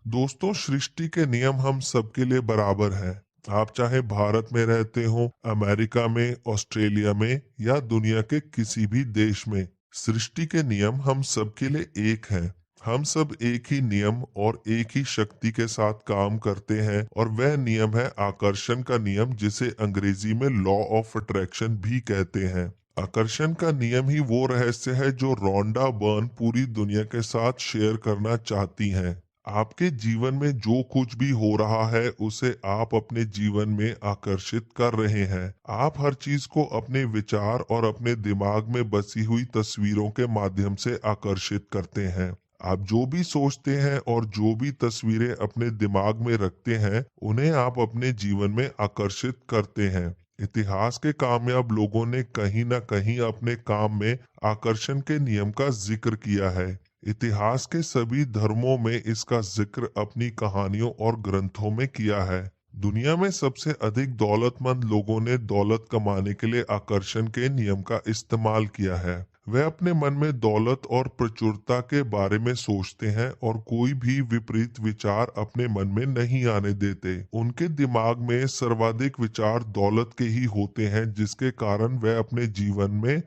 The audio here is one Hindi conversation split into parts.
दोस्तों, सृष्टि के नियम हम सबके लिए बराबर हैं। आप चाहे भारत में रहते हो, अमेरिका में, ऑस्ट्रेलिया में या दुनिया के किसी भी देश में, सृष्टि के नियम हम सबके लिए एक हैं। हम सब एक ही नियम और एक ही शक्ति के साथ काम करते हैं और वह नियम है आकर्षण का नियम, जिसे अंग्रेजी में लॉ ऑफ अट्रैक्शन भी कहते हैं। आकर्षण का नियम ही वो रहस्य है जो रोंडा बर्न पूरी दुनिया के साथ शेयर करना चाहती हैं। आपके जीवन में जो कुछ भी हो रहा है उसे आप अपने जीवन में आकर्षित कर रहे हैं। आप हर चीज को अपने विचार और अपने दिमाग में बसी हुई तस्वीरों के माध्यम से आकर्षित करते हैं। आप जो भी सोचते हैं और जो भी तस्वीरें अपने दिमाग में रखते हैं, उन्हें आप अपने जीवन में आकर्षित करते हैं। इतिहास के कामयाब लोगों ने कहीं ना कहीं अपने काम में आकर्षण के नियम का जिक्र किया है। इतिहास के सभी धर्मों में इसका जिक्र अपनी कहानियों और ग्रंथों में किया है। दुनिया में सबसे अधिक दौलतमंद लोगों ने दौलत कमाने के लिए आकर्षण के नियम का इस्तेमाल किया है। वे अपने मन में दौलत और प्रचुरता के बारे में सोचते हैं और कोई भी विपरीत विचार अपने मन में नहीं आने देते। उनके दिमाग में सर्वाधिक विचार दौलत के ही होते हैं, जिसके कारण वे अपने जीवन में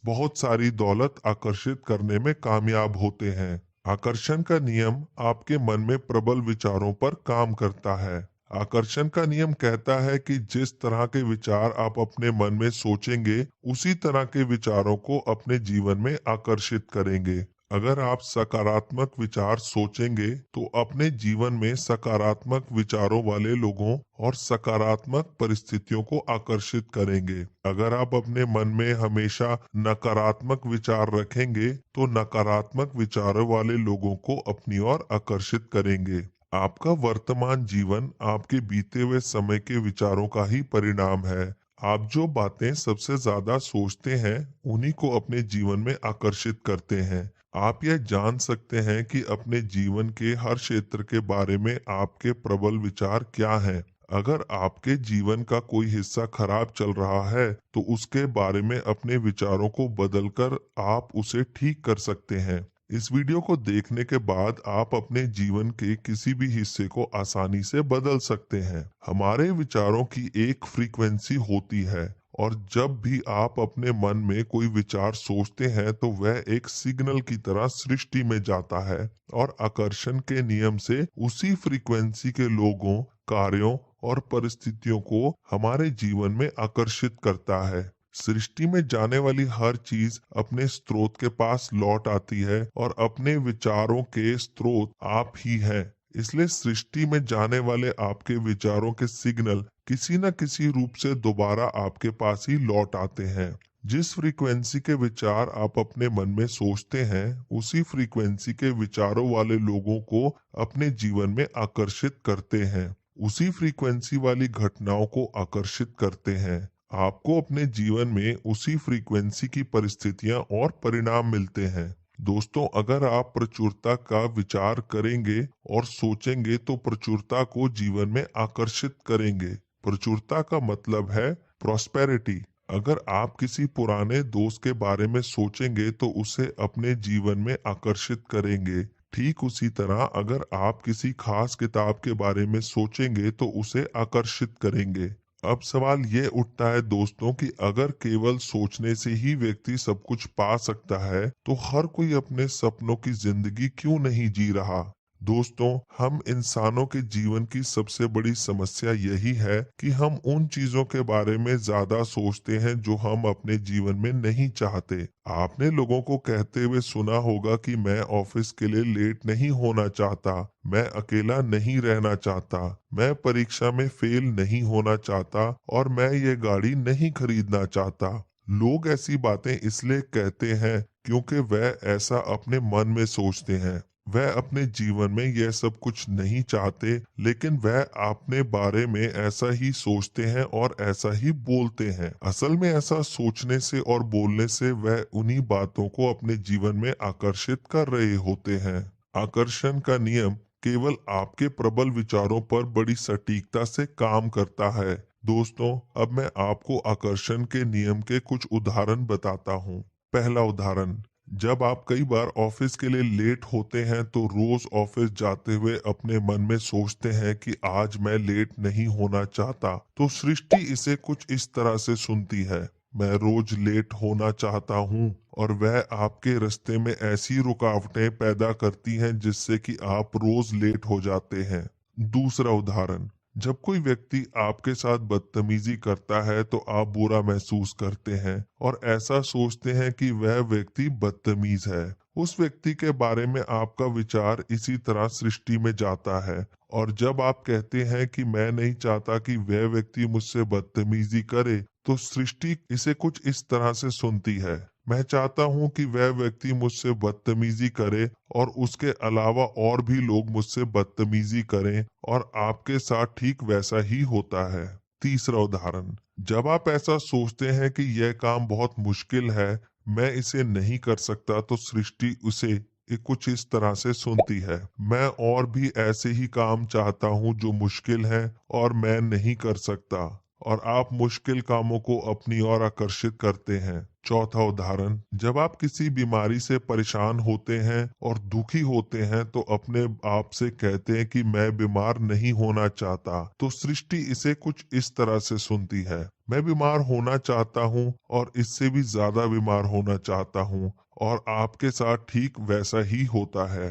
बहुत सारी दौलत आकर्षित करने में कामयाब होते हैं। आकर्षण का नियम आपके मन में प्रबल विचारों पर काम करता है। आकर्षण का नियम कहता है कि जिस तरह के विचार आप अपने मन में सोचेंगे, उसी तरह के विचारों को अपने जीवन में आकर्षित करेंगे। अगर आप सकारात्मक विचार सोचेंगे तो अपने जीवन में सकारात्मक विचारों वाले लोगों और सकारात्मक परिस्थितियों को आकर्षित करेंगे। अगर आप अपने मन में हमेशा नकारात्मक विचार रखेंगे तो नकारात्मक विचारों वाले लोगों को अपनी ओर आकर्षित करेंगे। आपका वर्तमान जीवन आपके बीते हुए समय के विचारों का ही परिणाम है। आप जो बातें सबसे ज्यादा सोचते हैं, उन्हीं को अपने जीवन में आकर्षित करते हैं। आप यह जान सकते हैं कि अपने जीवन के हर क्षेत्र के बारे में आपके प्रबल विचार क्या हैं। अगर आपके जीवन का कोई हिस्सा खराब चल रहा है, तो उसके बारे में अपने विचारों को बदलकर आप उसे ठीक कर सकते हैं। इस वीडियो को देखने के बाद आप अपने जीवन के किसी भी हिस्से को आसानी से बदल सकते हैं। हमारे विचारों की एक फ्रीक्वेंसी होती है और जब भी आप अपने मन में कोई विचार सोचते हैं तो वह एक सिग्नल की तरह सृष्टि में जाता है और आकर्षण के नियम से उसी फ्रीक्वेंसी के लोगों, कार्यों और परिस्थितियों को हमारे जीवन में आकर्षित करता है। सृष्टि में जाने वाली हर चीज अपने स्रोत के पास लौट आती है और अपने विचारों के स्रोत आप ही हैं। इसलिए सृष्टि में जाने वाले आपके विचारों के सिग्नल किसी न किसी रूप से दोबारा आपके पास ही लौट आते हैं। जिस फ्रीक्वेंसी के विचार आप अपने मन में सोचते हैं, उसी फ्रीक्वेंसी के विचारों वाले लोगों को अपने जीवन में आकर्षित करते हैं। उसी फ्रीक्वेंसी वाली घटनाओं को आकर्षित करते हैं। आपको अपने जीवन में उसी फ्रीक्वेंसी की परिस्थितियां और परिणाम मिलते हैं। दोस्तों, अगर आप प्रचुरता का विचार करेंगे और सोचेंगे तो प्रचुरता को जीवन में आकर्षित करेंगे। प्रचुरता का मतलब है प्रॉस्पेरिटी। अगर आप किसी पुराने दोस्त के बारे में सोचेंगे तो उसे अपने जीवन में आकर्षित करेंगे। ठीक उसी तरह अगर आप किसी खास किताब के बारे में सोचेंगे तो उसे आकर्षित करेंगे। अब सवाल ये उठता है दोस्तों कि अगर केवल सोचने से ही व्यक्ति सब कुछ पा सकता है, तो हर कोई अपने सपनों की जिंदगी क्यों नहीं जी रहा। दोस्तों, हम इंसानों के जीवन की सबसे बड़ी समस्या यही है कि हम उन चीजों के बारे में ज्यादा सोचते हैं जो हम अपने जीवन में नहीं चाहते। आपने लोगों को कहते हुए सुना होगा कि मैं ऑफिस के लिए लेट नहीं होना चाहता, मैं अकेला नहीं रहना चाहता, मैं परीक्षा में फेल नहीं होना चाहता और मैं ये गाड़ी नहीं खरीदना चाहता। लोग ऐसी बातें इसलिए कहते हैं क्योंकि वह ऐसा अपने मन में सोचते हैं। वह अपने जीवन में यह सब कुछ नहीं चाहते, लेकिन वह अपने बारे में ऐसा ही सोचते हैं और ऐसा ही बोलते हैं। असल में ऐसा सोचने से और बोलने से वह उन्हीं बातों को अपने जीवन में आकर्षित कर रहे होते हैं। आकर्षण का नियम केवल आपके प्रबल विचारों पर बड़ी सटीकता से काम करता है। दोस्तों, अब मैं आपको आकर्षण के नियम के कुछ उदाहरण बताता हूँ। पहला उदाहरण, जब आप कई बार ऑफिस के लिए लेट होते हैं तो रोज ऑफिस जाते हुए अपने मन में सोचते हैं कि आज मैं लेट नहीं होना चाहता, तो सृष्टि इसे कुछ इस तरह से सुनती है। मैं रोज लेट होना चाहता हूँ, और वह आपके रास्ते में ऐसी रुकावटें पैदा करती हैं जिससे कि आप रोज लेट हो जाते हैं। दूसरा उदाहरण, जब कोई व्यक्ति आपके साथ बदतमीजी करता है तो आप बुरा महसूस करते हैं और ऐसा सोचते हैं कि वह व्यक्ति बदतमीज है। उस व्यक्ति के बारे में आपका विचार इसी तरह सृष्टि में जाता है, और जब आप कहते हैं कि मैं नहीं चाहता कि वह व्यक्ति मुझसे बदतमीजी करे, तो सृष्टि इसे कुछ इस तरह से सुनती है। मैं चाहता हूं कि वह व्यक्ति मुझसे बदतमीजी करे और उसके अलावा और भी लोग मुझसे बदतमीजी करें, और आपके साथ ठीक वैसा ही होता है। तीसरा उदाहरण, जब आप ऐसा सोचते हैं कि यह काम बहुत मुश्किल है, मैं इसे नहीं कर सकता, तो सृष्टि उसे कुछ इस तरह से सुनती है। मैं और भी ऐसे ही काम चाहता हूँ जो मुश्किल है और मैं नहीं कर सकता, और आप मुश्किल कामों को अपनी ओर आकर्षित करते हैं। चौथा उदाहरण, जब आप किसी बीमारी से परेशान होते हैं और दुखी होते हैं तो अपने आप से कहते हैं कि मैं बीमार नहीं होना चाहता, तो सृष्टि इसे कुछ इस तरह से सुनती है। मैं बीमार होना चाहता हूँ और इससे भी ज्यादा बीमार होना चाहता हूँ, और आपके साथ ठीक वैसा ही होता है।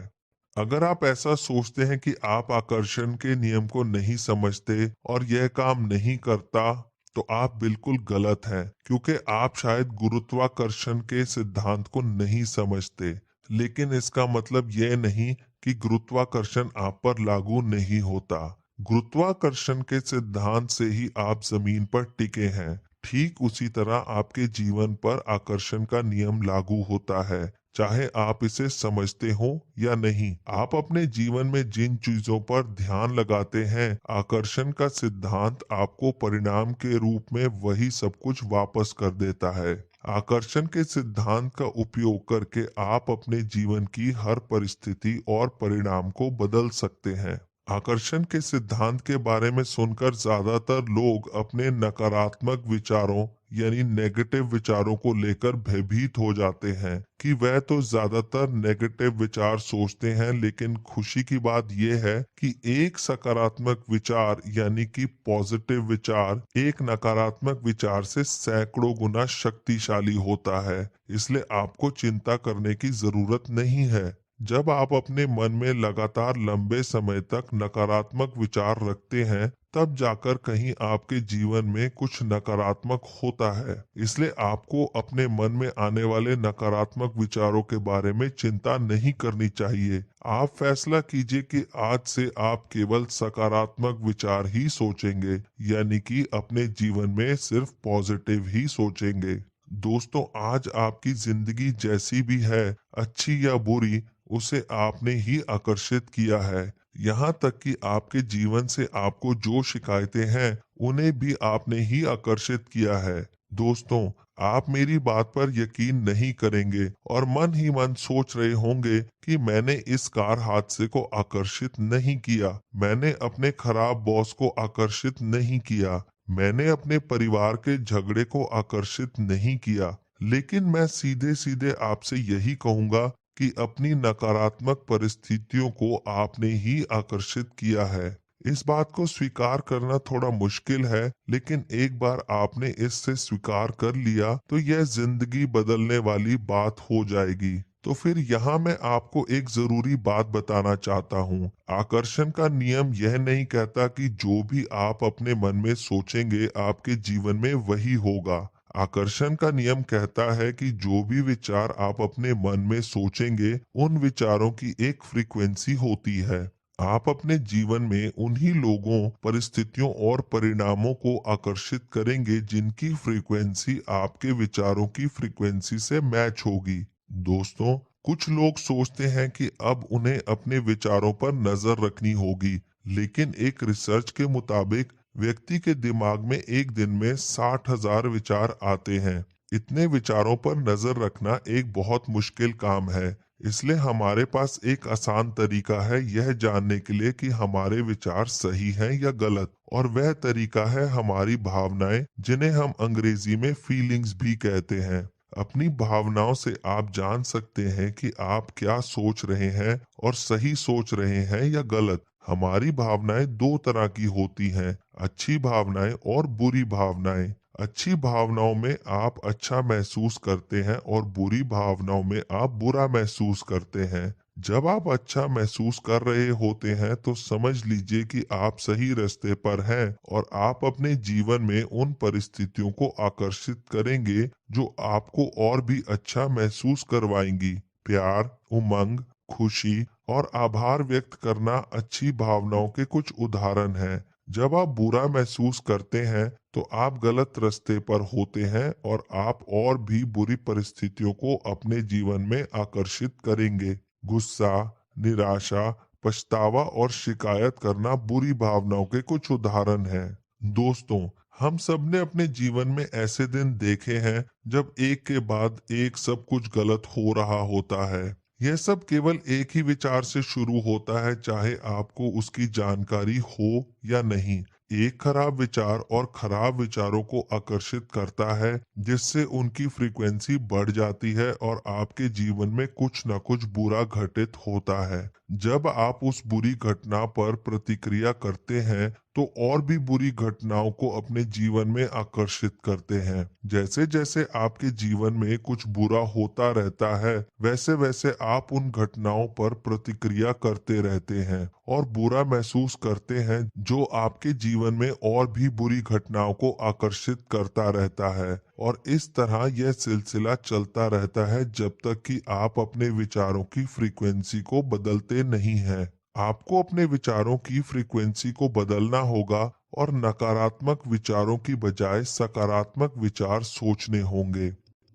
अगर आप ऐसा सोचते हैं कि आप आकर्षण के नियम को नहीं समझते और यह काम नहीं करता, तो आप बिल्कुल गलत हैं, क्योंकि आप शायद गुरुत्वाकर्षण के सिद्धांत को नहीं समझते। लेकिन इसका मतलब यह नहीं कि गुरुत्वाकर्षण आप पर लागू नहीं होता। गुरुत्वाकर्षण के सिद्धांत से ही आप जमीन पर टिके हैं। ठीक उसी तरह आपके जीवन पर आकर्षण का नियम लागू होता है, चाहे आप इसे समझते हो या नहीं। आप अपने जीवन में जिन चीजों पर ध्यान लगाते हैं, आकर्षण का सिद्धांत आपको परिणाम के रूप में वही सब कुछ वापस कर देता है। आकर्षण के सिद्धांत का उपयोग करके आप अपने जीवन की हर परिस्थिति और परिणाम को बदल सकते हैं। आकर्षण के सिद्धांत के बारे में सुनकर ज्यादातर लोग अपने नकारात्मक विचारों यानी नेगेटिव विचारों को लेकर भयभीत हो जाते हैं कि वह तो ज्यादातर नेगेटिव विचार सोचते हैं, लेकिन खुशी की बात यह है कि एक सकारात्मक विचार यानी कि पॉजिटिव विचार एक नकारात्मक विचार से सैकड़ों गुना शक्तिशाली होता है। इसलिए आपको चिंता करने की जरूरत नहीं है। जब आप अपने मन में लगातार लंबे समय तक नकारात्मक विचार रखते हैं, तब जाकर कहीं आपके जीवन में कुछ नकारात्मक होता है। इसलिए आपको अपने मन में आने वाले नकारात्मक विचारों के बारे में चिंता नहीं करनी चाहिए। आप फैसला कीजिए कि आज से आप केवल सकारात्मक विचार ही सोचेंगे, यानी कि अपने जीवन में सिर्फ पॉजिटिव ही सोचेंगे। दोस्तों, आज आपकी जिंदगी जैसी भी है, अच्छी या बुरी, उसे आपने ही आकर्षित किया है। यहाँ तक कि आपके जीवन से आपको जो शिकायतें हैं, उन्हें भी आपने ही आकर्षित किया है। दोस्तों, आप मेरी बात पर यकीन नहीं करेंगे और मन ही मन सोच रहे होंगे कि मैंने इस कार हादसे को आकर्षित नहीं किया, मैंने अपने खराब बॉस को आकर्षित नहीं किया, मैंने अपने परिवार के झगड़े को आकर्षित नहीं किया। लेकिन मैं सीधे सीधे आपसे यही कहूंगा कि अपनी नकारात्मक परिस्थितियों को आपने ही आकर्षित किया है। इस बात को स्वीकार करना थोड़ा मुश्किल है, लेकिन एक बार आपने इससे स्वीकार कर लिया तो यह जिंदगी बदलने वाली बात हो जाएगी। तो फिर यहाँ मैं आपको एक जरूरी बात बताना चाहता हूँ। आकर्षण का नियम यह नहीं कहता कि जो भी आप अपने मन में सोचेंगे आपके जीवन में वही होगा। आकर्षण का नियम कहता है कि जो भी विचार आप अपने मन में सोचेंगे, उन विचारों की एक फ्रीक्वेंसी होती है। आप अपने जीवन में उन्हीं लोगों, परिस्थितियों और परिणामों को आकर्षित करेंगे जिनकी फ्रीक्वेंसी आपके विचारों की फ्रीक्वेंसी से मैच होगी। दोस्तों, कुछ लोग सोचते हैं कि अब उन्हें अपने विचारों पर नजर रखनी होगी, लेकिन एक रिसर्च के मुताबिक व्यक्ति के दिमाग में एक दिन में 60,000 विचार आते हैं। इतने विचारों पर नजर रखना एक बहुत मुश्किल काम है। इसलिए हमारे पास एक आसान तरीका है यह जानने के लिए कि हमारे विचार सही हैं या गलत, और वह तरीका है हमारी भावनाएं, जिन्हें हम अंग्रेजी में फीलिंग्स भी कहते हैं। अपनी भावनाओं से आप जान सकते हैं कि आप क्या सोच रहे हैं और सही सोच रहे हैं या गलत। हमारी भावनाएं दो तरह की होती हैं, अच्छी भावनाएं और बुरी भावनाएं। अच्छी भावनाओं में आप अच्छा महसूस करते हैं और बुरी भावनाओं में आप बुरा महसूस करते हैं। जब आप अच्छा महसूस कर रहे होते हैं तो समझ लीजिए कि आप सही रास्ते पर हैं और आप अपने जीवन में उन परिस्थितियों को आकर्षित करेंगे जो आपको और भी अच्छा महसूस करवाएंगी। प्यार, उमंग, खुशी और आभार व्यक्त करना अच्छी भावनाओं के कुछ उदाहरण हैं। जब आप बुरा महसूस करते हैं तो आप गलत रास्ते पर होते हैं और आप और भी बुरी परिस्थितियों को अपने जीवन में आकर्षित करेंगे। गुस्सा, निराशा, पछतावा और शिकायत करना बुरी भावनाओं के कुछ उदाहरण हैं। दोस्तों, हम सब ने अपने जीवन में ऐसे दिन देखे हैं जब एक के बाद एक सब कुछ गलत हो रहा होता है। यह सब केवल एक ही विचार से शुरू होता है, चाहे आपको उसकी जानकारी हो या नहीं। एक खराब विचार और खराब विचारों को आकर्षित करता है, जिससे उनकी फ्रीक्वेंसी बढ़ जाती है और आपके जीवन में कुछ न कुछ बुरा घटित होता है। जब आप उस बुरी घटना पर प्रतिक्रिया करते हैं तो और भी बुरी घटनाओं को अपने जीवन में आकर्षित करते हैं। जैसे जैसे आपके जीवन में कुछ बुरा होता रहता है, वैसे वैसे आप उन घटनाओं पर प्रतिक्रिया करते रहते हैं और बुरा महसूस करते हैं, जो आपके जीवन में और भी बुरी घटनाओं को आकर्षित करता रहता है। और इस तरह यह सिलसिला चलता रहता है जब तक कि आप अपने विचारों की फ्रीक्वेंसी को बदलते नहीं हैं। आपको अपने विचारों की फ्रीक्वेंसी को बदलना होगा और नकारात्मक विचारों की बजाय सकारात्मक विचार सोचने होंगे।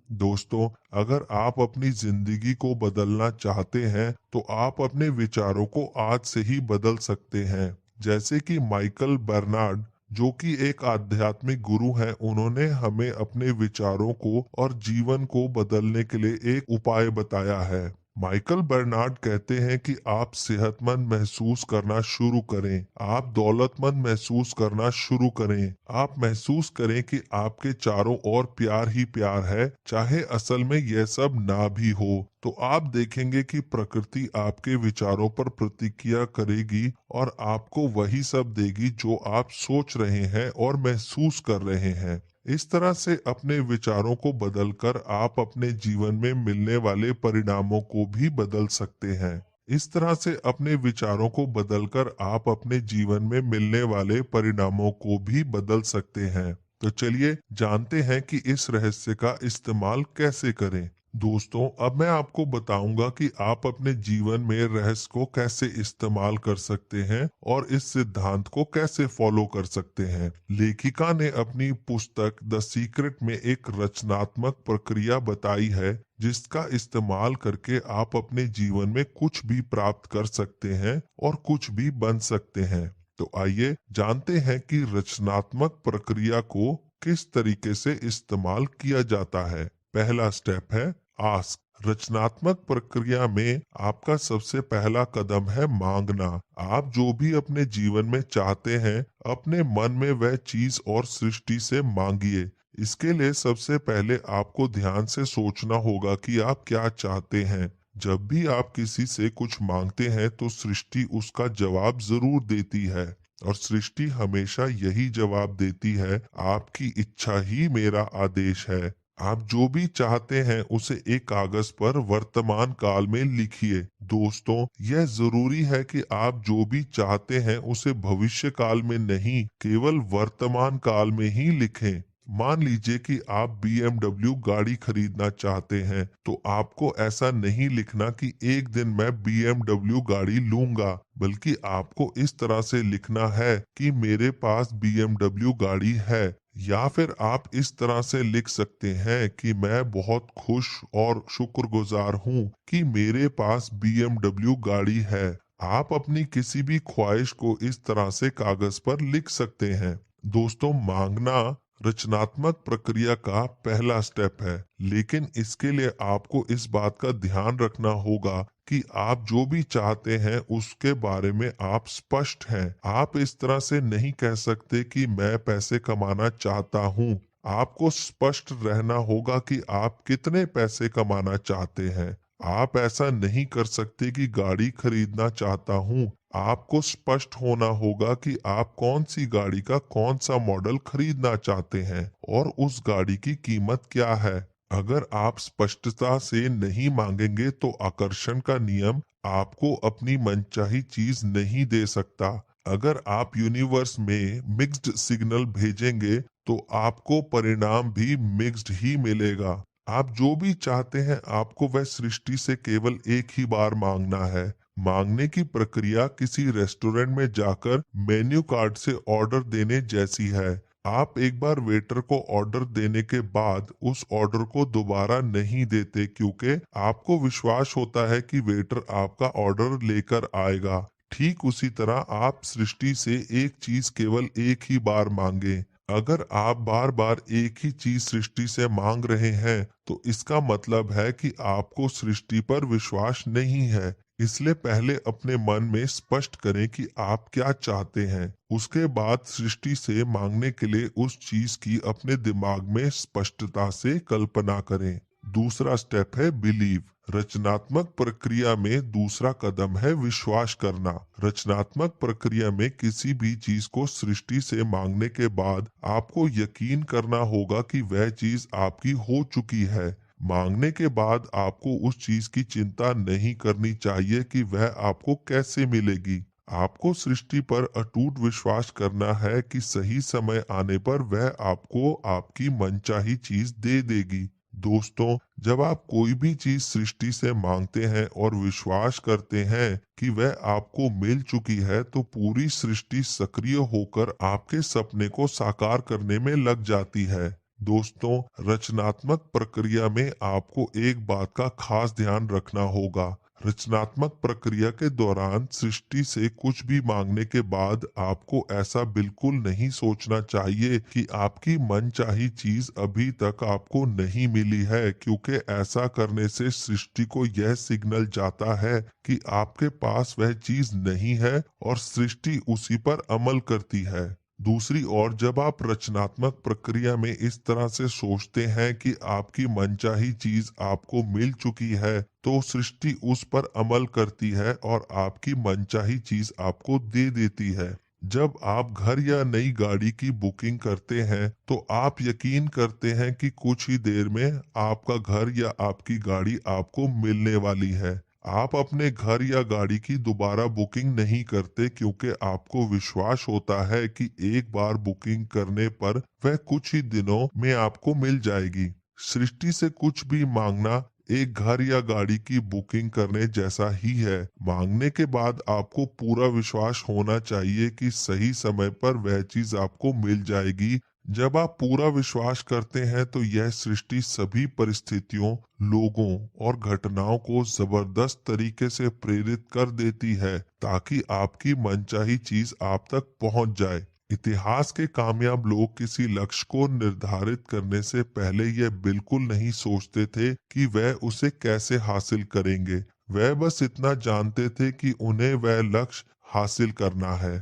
दोस्तों, अगर आप अपनी जिंदगी को बदलना चाहते हैं तो आप अपने विचारों को आज से ही बदल सकते हैं। जैसे कि माइकल बर्नार्ड, जो कि एक आध्यात्मिक गुरु हैं, उन्होंने हमें अपने विचारों को और जीवन को बदलने के लिए एक उपाय बताया है। माइकल बर्नार्ड कहते हैं कि आप सेहतमंद महसूस करना शुरू करें, आप दौलतमंद महसूस करना शुरू करें, आप महसूस करें कि आपके चारों ओर प्यार ही प्यार है, चाहे असल में यह सब ना भी हो। तो आप देखेंगे कि प्रकृति आपके विचारों पर प्रतिक्रिया करेगी और आपको वही सब देगी जो आप सोच रहे हैं और महसूस कर रहे हैं। इस तरह से अपने विचारों को बदलकर आप अपने जीवन में मिलने वाले परिणामों को भी बदल सकते हैं। इस तरह से अपने विचारों को बदलकर आप अपने जीवन में मिलने वाले परिणामों को भी बदल सकते हैं। तो चलिए जानते हैं कि इस रहस्य का इस्तेमाल कैसे करें। दोस्तों, अब मैं आपको बताऊंगा कि आप अपने जीवन में रहस्य को कैसे इस्तेमाल कर सकते हैं और इस सिद्धांत को कैसे फॉलो कर सकते हैं। लेखिका ने अपनी पुस्तक द सीक्रेट में एक रचनात्मक प्रक्रिया बताई है, जिसका इस्तेमाल करके आप अपने जीवन में कुछ भी प्राप्त कर सकते हैं और कुछ भी बन सकते हैं। तो आइए जानते हैं कि रचनात्मक प्रक्रिया को किस तरीके से इस्तेमाल किया जाता है। पहला स्टेप है आस्क। रचनात्मक प्रक्रिया में आपका सबसे पहला कदम है मांगना। आप जो भी अपने जीवन में चाहते हैं, अपने मन में वह चीज और सृष्टि से मांगिए। इसके लिए सबसे पहले आपको ध्यान से सोचना होगा कि आप क्या चाहते हैं। जब भी आप किसी से कुछ मांगते हैं तो सृष्टि उसका जवाब जरूर देती है और सृष्टि हमेशा यही जवाब देती है, आपकी इच्छा ही मेरा आदेश है। आप जो भी चाहते हैं उसे एक कागज पर वर्तमान काल में लिखिए। दोस्तों, यह जरूरी है कि आप जो भी चाहते हैं उसे भविष्य काल में नहीं, केवल वर्तमान काल में ही लिखें। मान लीजिए कि आप BMW गाड़ी खरीदना चाहते हैं, तो आपको ऐसा नहीं लिखना कि एक दिन मैं BMW गाड़ी लूंगा, बल्कि आपको इस तरह से लिखना है कि मेरे पास BMW गाड़ी है। या फिर आप इस तरह से लिख सकते हैं कि मैं बहुत खुश और शुक्रगुजार हूँ कि मेरे पास BMW गाड़ी है। आप अपनी किसी भी ख्वाहिश को इस तरह से कागज पर लिख सकते हैं। दोस्तों, मांगना रचनात्मक प्रक्रिया का पहला स्टेप है, लेकिन इसके लिए आपको इस बात का ध्यान रखना होगा कि आप जो भी चाहते हैं उसके बारे में आप स्पष्ट हैं। आप इस तरह से नहीं कह सकते कि मैं पैसे कमाना चाहता हूँ। आपको स्पष्ट रहना होगा कि आप कितने पैसे कमाना चाहते हैं। आप ऐसा नहीं कर सकते कि गाड़ी खरीदना चाहता हूँ। आपको स्पष्ट होना होगा कि आप कौन सी गाड़ी का कौन सा मॉडल खरीदना चाहते हैं और उस गाड़ी की कीमत क्या है। अगर आप स्पष्टता से नहीं मांगेंगे तो आकर्षण का नियम आपको अपनी मनचाही चीज नहीं दे सकता। अगर आप यूनिवर्स में मिक्स्ड सिग्नल भेजेंगे तो आपको परिणाम भी मिक्स्ड ही मिलेगा। आप जो भी चाहते हैं आपको वह सृष्टि से केवल एक ही बार मांगना है। मांगने की प्रक्रिया किसी रेस्टोरेंट में जाकर मेन्यू कार्ड से ऑर्डर देने जैसी है। आप एक बार वेटर को ऑर्डर देने के बाद उस ऑर्डर को दोबारा नहीं देते, क्योंकि आपको विश्वास होता है कि वेटर आपका ऑर्डर लेकर आएगा। ठीक उसी तरह आप सृष्टि से एक चीज केवल एक ही बार मांगे। अगर आप बार बार एक ही चीज सृष्टि से मांग रहे हैं तो इसका मतलब है कि आपको सृष्टि पर विश्वास नहीं है। इसलिए पहले अपने मन में स्पष्ट करें कि आप क्या चाहते हैं। उसके बाद सृष्टि से मांगने के लिए उस चीज की अपने दिमाग में स्पष्टता से कल्पना करें। दूसरा स्टेप है बिलीव। रचनात्मक प्रक्रिया में दूसरा कदम है विश्वास करना। रचनात्मक प्रक्रिया में किसी भी चीज को सृष्टि से मांगने के बाद आपको यकीन करना होगा कि वह चीज आपकी हो चुकी है। मांगने के बाद आपको उस चीज की चिंता नहीं करनी चाहिए कि वह आपको कैसे मिलेगी। आपको सृष्टि पर अटूट विश्वास करना है कि सही समय आने पर वह आपको आपकी मनचाही चीज दे देगी। दोस्तों, जब आप कोई भी चीज सृष्टि से मांगते हैं और विश्वास करते हैं कि वह आपको मिल चुकी है तो पूरी सृष्टि सक्रिय होकर आपके सपने को साकार करने में लग जाती है। दोस्तों, रचनात्मक प्रक्रिया में आपको एक बात का खास ध्यान रखना होगा। रचनात्मक प्रक्रिया के दौरान सृष्टि से कुछ भी मांगने के बाद आपको ऐसा बिल्कुल नहीं सोचना चाहिए कि आपकी मनचाही चीज अभी तक आपको नहीं मिली है, क्योंकि ऐसा करने से सृष्टि को यह सिग्नल जाता है कि आपके पास वह चीज नहीं है और सृष्टि उसी पर अमल करती है। दूसरी ओर जब आप रचनात्मक प्रक्रिया में इस तरह से सोचते हैं कि आपकी मनचाही चीज आपको मिल चुकी है तो सृष्टि उस पर अमल करती है और आपकी मनचाही चीज आपको दे देती है। जब आप घर या नई गाड़ी की बुकिंग करते हैं तो आप यकीन करते हैं कि कुछ ही देर में आपका घर या आपकी गाड़ी आपको मिलने वाली है। आप अपने घर या गाड़ी की दोबारा बुकिंग नहीं करते, क्योंकि आपको विश्वास होता है कि एक बार बुकिंग करने पर वह कुछ ही दिनों में आपको मिल जाएगी। सृष्टि से कुछ भी मांगना एक घर या गाड़ी की बुकिंग करने जैसा ही है। मांगने के बाद आपको पूरा विश्वास होना चाहिए कि सही समय पर वह चीज आपको मिल जाएगी। जब आप पूरा विश्वास करते हैं तो यह सृष्टि सभी परिस्थितियों, लोगों और घटनाओं को जबरदस्त तरीके से प्रेरित कर देती है ताकि आपकी मनचाही चीज आप तक पहुंच जाए। इतिहास के कामयाब लोग किसी लक्ष्य को निर्धारित करने से पहले यह बिल्कुल नहीं सोचते थे कि वह उसे कैसे हासिल करेंगे। वह बस इतना जानते थे कि उन्हें वह लक्ष्य हासिल करना है।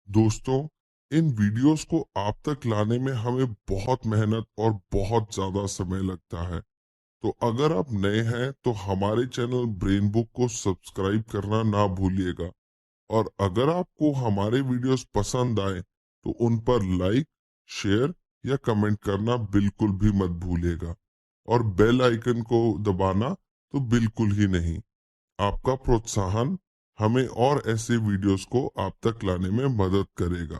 दोस्तों, इन वीडियोस को आप तक लाने में हमें बहुत मेहनत और बहुत ज्यादा समय लगता है। तो अगर आप नए हैं तो हमारे चैनल ब्रेन बुक को सब्सक्राइब करना ना भूलिएगा। और अगर आपको हमारे वीडियोस पसंद आए तो उन पर लाइक, शेयर या कमेंट करना बिल्कुल भी मत भूलिएगा। और बेल आइकन को दबाना तो बिल्कुल ही नहीं। आपका प्रोत्साहन हमें और ऐसे वीडियोस को आप तक लाने में मदद करेगा।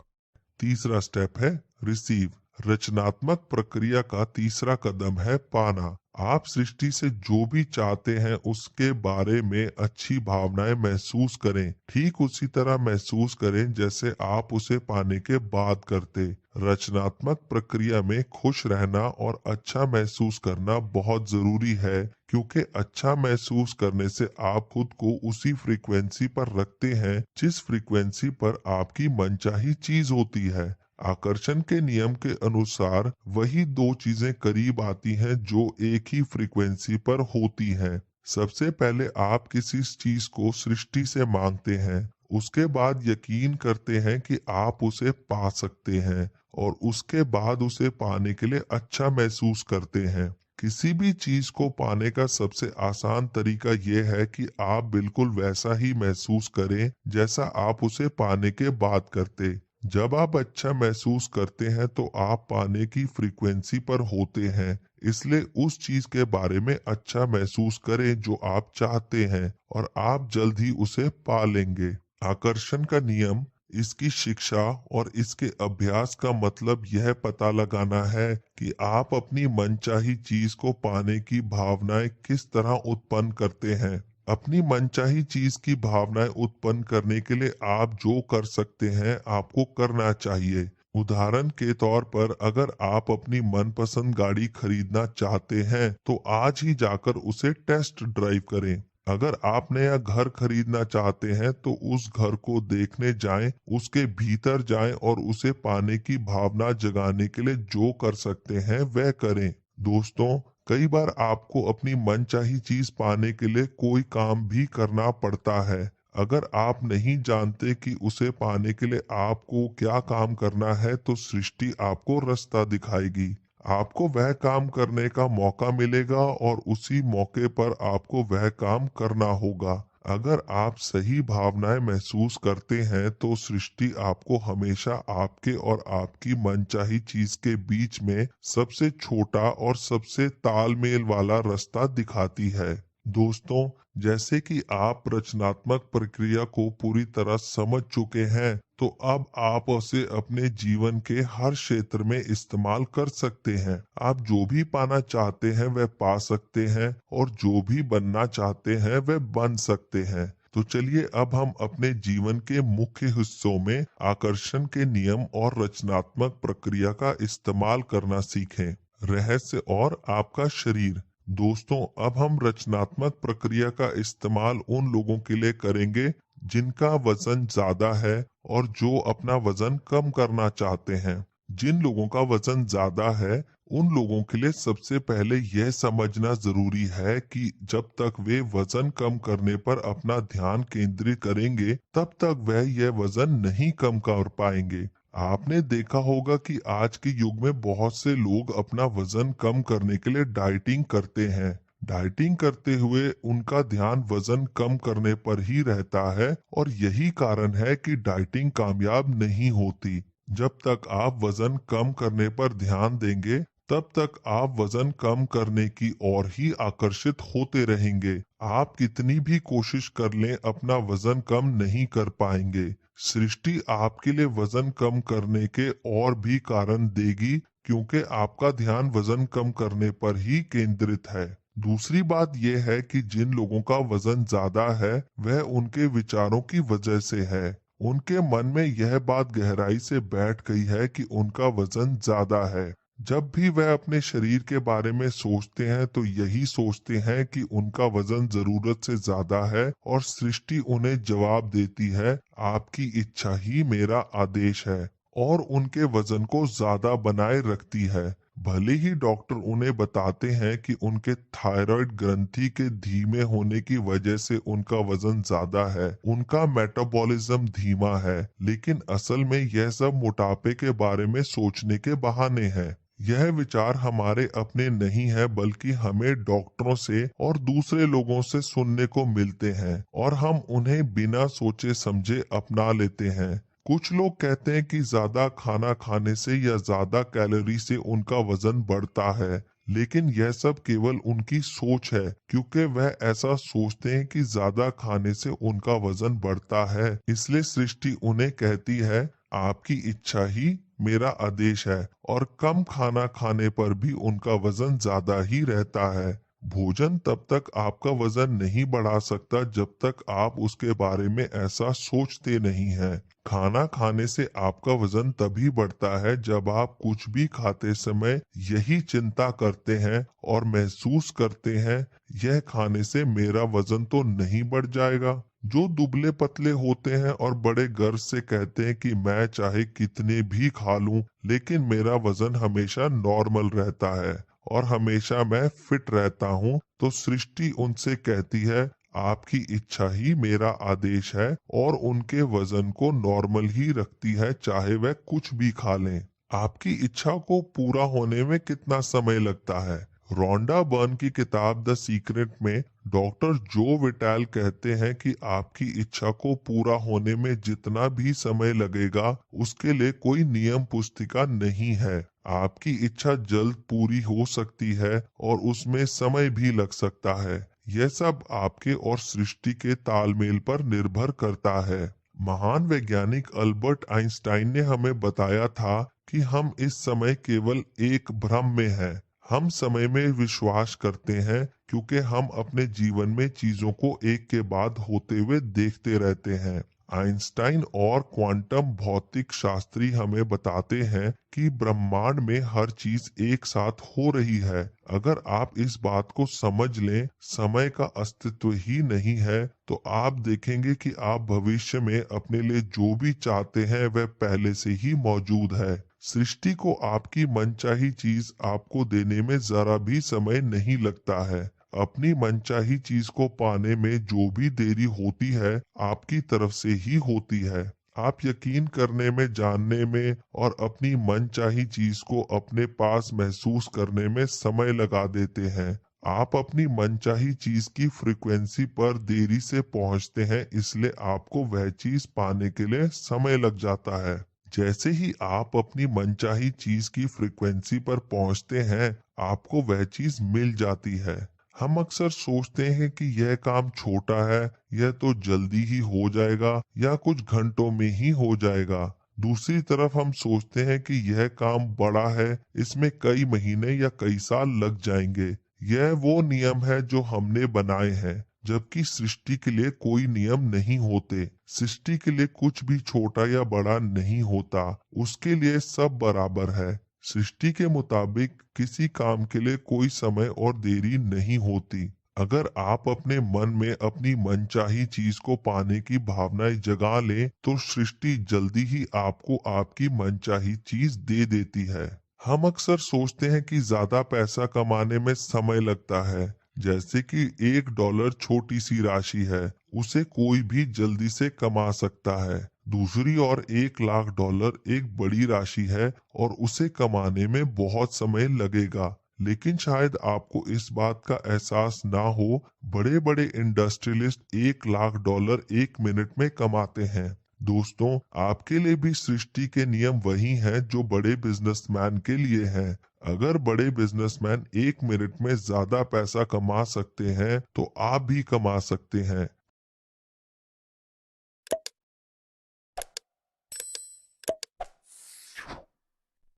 तीसरा स्टेप है रिसीव। रचनात्मक प्रक्रिया का तीसरा कदम है पाना। आप सृष्टि से जो भी चाहते हैं उसके बारे में अच्छी भावनाएं महसूस करें। ठीक उसी तरह महसूस करें जैसे आप उसे पाने के बाद करते। रचनात्मक प्रक्रिया में खुश रहना और अच्छा महसूस करना बहुत जरूरी है, क्योंकि अच्छा महसूस करने से आप खुद को उसी फ्रीक्वेंसी पर रखते हैं जिस फ्रीक्वेंसी पर आपकी मनचाही चीज होती है। आकर्षण के नियम के अनुसार वही दो चीजें करीब आती हैं जो एक ही फ्रीक्वेंसी पर होती हैं। सबसे पहले आप किसी चीज को सृष्टि से मांगते हैं, उसके बाद यकीन करते हैं कि आप उसे पा सकते हैं और उसके बाद उसे पाने के लिए अच्छा महसूस करते हैं। किसी भी चीज को पाने का सबसे आसान तरीका यह है कि आप बिल्कुल वैसा ही महसूस करें जैसा आप उसे पाने के बाद करते। जब आप अच्छा महसूस करते हैं तो आप पाने की फ्रीक्वेंसी पर होते हैं, इसलिए उस चीज के बारे में अच्छा महसूस करें जो आप चाहते हैं और आप जल्द ही उसे पा लेंगे। आकर्षण का नियम, इसकी शिक्षा और इसके अभ्यास का मतलब यह पता लगाना है कि आप अपनी मनचाही चीज को पाने की भावनाएं किस तरह उत्पन्न करते हैं। अपनी मनचाही चीज की भावनाएं उत्पन्न करने के लिए आप जो कर सकते हैं आपको करना चाहिए। उदाहरण के तौर पर अगर आप अपनी मनपसंद गाड़ी खरीदना चाहते हैं तो आज ही जाकर उसे टेस्ट ड्राइव करें। अगर आप नया घर खरीदना चाहते हैं तो उस घर को देखने जाएं, उसके भीतर जाएं और उसे पाने की भावना जगाने के लिए जो कर सकते हैं वह करें। दोस्तों, कई बार आपको अपनी मनचाही चीज पाने के लिए कोई काम भी करना पड़ता है। अगर आप नहीं जानते कि उसे पाने के लिए आपको क्या काम करना है तो सृष्टि आपको रास्ता दिखाएगी। आपको वह काम करने का मौका मिलेगा और उसी मौके पर आपको वह काम करना होगा। अगर आप सही भावनाएं महसूस करते हैं तो सृष्टि आपको हमेशा आपके और आपकी मनचाही चीज के बीच में सबसे छोटा और सबसे तालमेल वाला रास्ता दिखाती है। दोस्तों, जैसे कि आप रचनात्मक प्रक्रिया को पूरी तरह समझ चुके हैं, तो अब आप उसे अपने जीवन के हर क्षेत्र में इस्तेमाल कर सकते हैं। आप जो भी पाना चाहते हैं वह पा सकते हैं और जो भी बनना चाहते हैं वह बन सकते हैं। तो चलिए अब हम अपने जीवन के मुख्य हिस्सों में आकर्षण के नियम और रचनात्मक प्रक्रिया का इस्तेमाल करना सीखें। रहस्य और आपका शरीर। दोस्तों, अब हम रचनात्मक प्रक्रिया का इस्तेमाल उन लोगों के लिए करेंगे जिनका वजन ज्यादा है और जो अपना वजन कम करना चाहते हैं। जिन लोगों का वजन ज्यादा है उन लोगों के लिए सबसे पहले यह समझना जरूरी है कि जब तक वे वजन कम करने पर अपना ध्यान केंद्रित करेंगे तब तक वह यह वजन नहीं कम कर पाएंगे। आपने देखा होगा कि आज के युग में बहुत से लोग अपना वजन कम करने के लिए डाइटिंग करते हैं। डाइटिंग करते हुए उनका ध्यान वजन कम करने पर ही रहता है और यही कारण है कि डाइटिंग कामयाब नहीं होती। जब तक आप वजन कम करने पर ध्यान देंगे तब तक आप वजन कम करने की ओर ही आकर्षित होते रहेंगे। आप कितनी भी कोशिश कर लें अपना वजन कम नहीं कर पाएंगे। सृष्टि आपके लिए वजन कम करने के और भी कारण देगी क्योंकि आपका ध्यान वजन कम करने पर ही केंद्रित है। दूसरी बात यह है कि जिन लोगों का वजन ज्यादा है वह उनके विचारों की वजह से है। उनके मन में यह बात गहराई से बैठ गई है कि उनका वजन ज्यादा है। जब भी वह अपने शरीर के बारे में सोचते हैं तो यही सोचते हैं कि उनका वजन जरूरत से ज्यादा है और सृष्टि उन्हें जवाब देती है, आपकी इच्छा ही मेरा आदेश है, और उनके वजन को ज्यादा बनाए रखती है। भले ही डॉक्टर उन्हें बताते हैं कि उनके थायराइड ग्रंथि के धीमे होने की वजह से उनका वजन ज्यादा है, उनका मेटाबॉलिज्म धीमा है, लेकिन असल में यह सब मोटापे के बारे में सोचने के बहाने हैं। यह विचार हमारे अपने नहीं है बल्कि हमें डॉक्टरों से और दूसरे लोगों से सुनने को मिलते हैं और हम उन्हें बिना सोचे समझे अपना लेते हैं। कुछ लोग कहते हैं कि ज्यादा खाना खाने से या ज्यादा कैलोरी से उनका वजन बढ़ता है, लेकिन यह सब केवल उनकी सोच है क्योंकि वह ऐसा सोचते हैं कि ज्यादा खाने से उनका वजन बढ़ता है। इसलिए सृष्टि उन्हें कहती है, आपकी इच्छा ही मेरा आदेश है, और कम खाना खाने पर भी उनका वजन ज्यादा ही रहता है। भोजन तब तक आपका वजन नहीं बढ़ा सकता जब तक आप उसके बारे में ऐसा सोचते नहीं हैं। खाना खाने से आपका वजन तभी बढ़ता है जब आप कुछ भी खाते समय यही चिंता करते हैं और महसूस करते हैं, यह खाने से मेरा वजन तो नहीं बढ़ जाएगा। जो दुबले पतले होते हैं और बड़े गर्व से कहते हैं कि मैं चाहे कितने भी खा लूं लेकिन मेरा वजन हमेशा नॉर्मल रहता है और हमेशा मैं फिट रहता हूं, तो सृष्टि उनसे कहती है, आपकी इच्छा ही मेरा आदेश है, और उनके वजन को नॉर्मल ही रखती है चाहे वह कुछ भी खा लें। आपकी इच्छा को पूरा होने में कितना समय लगता है? रोंडा बर्न की किताब द सीक्रेट में डॉक्टर जो विटाल कहते हैं कि आपकी इच्छा को पूरा होने में जितना भी समय लगेगा उसके लिए कोई नियम पुस्तिका नहीं है। आपकी इच्छा जल्द पूरी हो सकती है और उसमें समय भी लग सकता है। यह सब आपके और सृष्टि के तालमेल पर निर्भर करता है। महान वैज्ञानिक अल्बर्ट आइंस्टाइन ने हमें बताया था कि हम इस समय केवल एक भ्रम में हैं। हम समय में विश्वास करते हैं क्योंकि हम अपने जीवन में चीजों को एक के बाद होते हुए देखते रहते हैं। आइंस्टाइन और क्वांटम भौतिक शास्त्री हमें बताते हैं कि ब्रह्मांड में हर चीज एक साथ हो रही है। अगर आप इस बात को समझ लें, समय का अस्तित्व ही नहीं है, तो आप देखेंगे कि आप भविष्य में अपने लिए जो भी चाहते हैं वह पहले से ही मौजूद है। सृष्टि को आपकी मनचाही चीज आपको देने में जरा भी समय नहीं लगता है। अपनी मनचाही चीज को पाने में जो भी देरी होती है आपकी तरफ से ही होती है। आप यकीन करने में, जानने में और अपनी मनचाही चीज को अपने पास महसूस करने में समय लगा देते हैं। आप अपनी मनचाही चीज की फ्रीक्वेंसी पर देरी से पहुंचते हैं, इसलिए आपको वह चीज पाने के लिए समय लग जाता है। जैसे ही आप अपनी मनचाही चीज की फ्रीक्वेंसी पर पहुंचते हैं, आपको वह चीज मिल जाती है। हम अक्सर सोचते हैं कि यह काम छोटा है, यह तो जल्दी ही हो जाएगा या कुछ घंटों में ही हो जाएगा। दूसरी तरफ हम सोचते हैं कि यह काम बड़ा है, इसमें कई महीने या कई साल लग जाएंगे। यह वो नियम है जो हमने बनाए हैं, जबकि सृष्टि के लिए कोई नियम नहीं होते। सृष्टि के लिए कुछ भी छोटा या बड़ा नहीं होता, उसके लिए सब बराबर है। सृष्टि के मुताबिक किसी काम के लिए कोई समय और देरी नहीं होती। अगर आप अपने मन में अपनी मनचाही चीज को पाने की भावनाएं जगा लें, तो सृष्टि जल्दी ही आपको आपकी मनचाही चीज दे देती है। हम अक्सर सोचते हैं कि ज्यादा पैसा कमाने में समय लगता है, जैसे कि $1 छोटी सी राशि है, उसे कोई भी जल्दी से कमा सकता है। दूसरी ओर $1,00,000 एक बड़ी राशि है और उसे कमाने में बहुत समय लगेगा। लेकिन शायद आपको इस बात का एहसास ना हो, बड़े बड़े इंडस्ट्रियलिस्ट $1,00,000 एक मिनट में कमाते हैं। दोस्तों, आपके लिए भी सृष्टि के नियम वही हैं जो बड़े बिजनेसमैन के लिए हैं। अगर बड़े बिजनेसमैन एक मिनट में ज्यादा पैसा कमा सकते हैं, तो आप भी कमा सकते हैं।